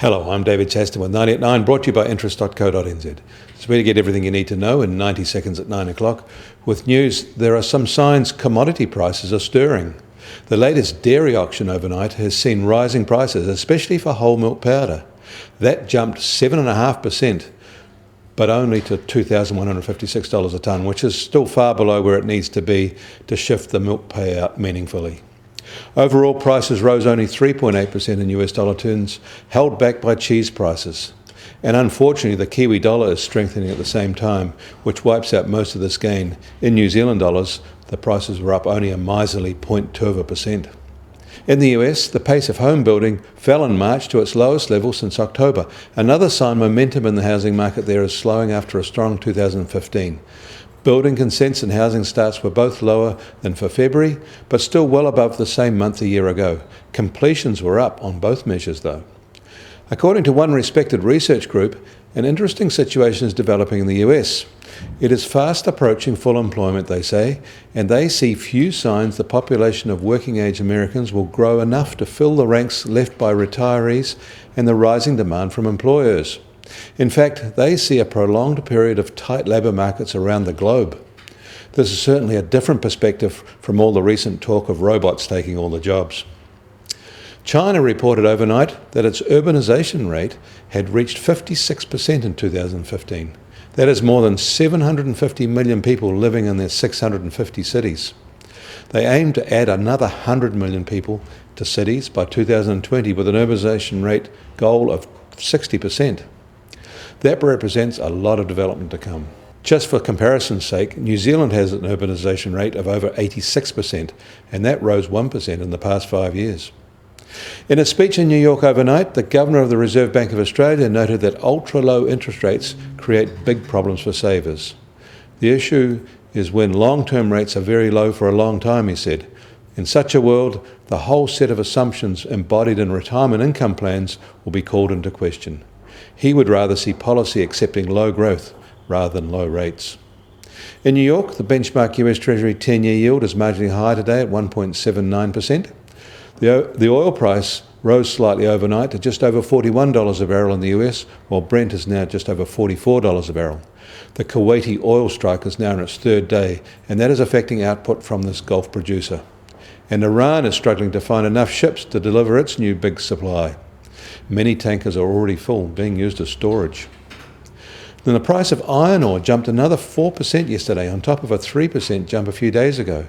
Hello, I'm David Chaston with 90 at 9, brought to you by interest.co.nz. It's where to get everything you need to know in 90 seconds at 9 o'clock. With news, there are some signs commodity prices are stirring. The latest dairy auction overnight has seen rising prices, especially for whole milk powder. That jumped 7.5%, but only to $2,156 a tonne, which is still far below where it needs to be to shift the milk payout meaningfully. Overall, prices rose only 3.8% in US dollar terms, held back by cheese prices. And unfortunately, the Kiwi dollar is strengthening at the same time, which wipes out most of this gain. In New Zealand dollars, the prices were up only a miserly 0.2%. In the US, the pace of home building fell in March to its lowest level since October. Another sign momentum in the housing market there is slowing after a strong 2015. Building consents and housing starts were both lower than for February, but still well above the same month a year ago. Completions were up on both measures, though. According to one respected research group, an interesting situation is developing in the US. It is fast approaching full employment, they say, and they see few signs the population of working-age Americans will grow enough to fill the ranks left by retirees and the rising demand from employers. In fact, they see a prolonged period of tight labour markets around the globe. This is certainly a different perspective from all the recent talk of robots taking all the jobs. China reported overnight that its urbanisation rate had reached 56% in 2015. That is more than 750 million people living in their 650 cities. They aim to add another 100 million people to cities by 2020 with an urbanisation rate goal of 60%. That represents a lot of development to come. Just for comparison's sake, New Zealand has an urbanisation rate of over 86%, and that rose 1% in the past 5 years. In a speech in New York overnight, the Governor of the Reserve Bank of Australia noted that ultra-low interest rates create big problems for savers. The issue is when long-term rates are very low for a long time, he said. In such a world, the whole set of assumptions embodied in retirement income plans will be called into question. He would rather see policy accepting low growth rather than low rates. In New York, the benchmark US Treasury 10-year yield is marginally higher today at 1.79%. The oil price rose slightly overnight to just over $41 a barrel in the US, while Brent is now just over $44 a barrel. The Kuwaiti oil strike is now in its third day, and that is affecting output from this Gulf producer. And Iran is struggling to find enough ships to deliver its new big supply. Many tankers are already full, being used as storage. Then the price of iron ore jumped another 4% yesterday, on top of a 3% jump a few days ago.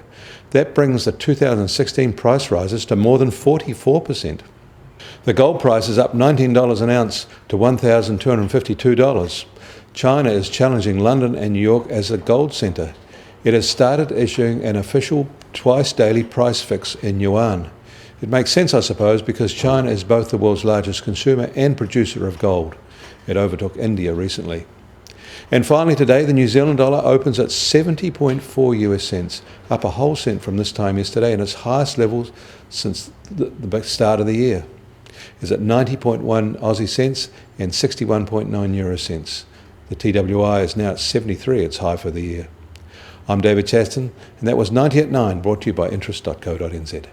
That brings the 2016 price rises to more than 44%. The gold price is up $19 an ounce to $1,252. China is challenging London and New York as a gold centre. It has started issuing an official twice-daily price fix in yuan. It makes sense, I suppose, because China is both the world's largest consumer and producer of gold. It overtook India recently. And finally today, the New Zealand dollar opens at 70.4 US cents, up a whole cent from this time yesterday, and its highest level since the start of the year is at 90.1 Aussie cents and 61.9 euro cents. The TWI is now at 73, its high for the year. I'm David Chaston, and that was 90 at 9, brought to you by interest.co.nz.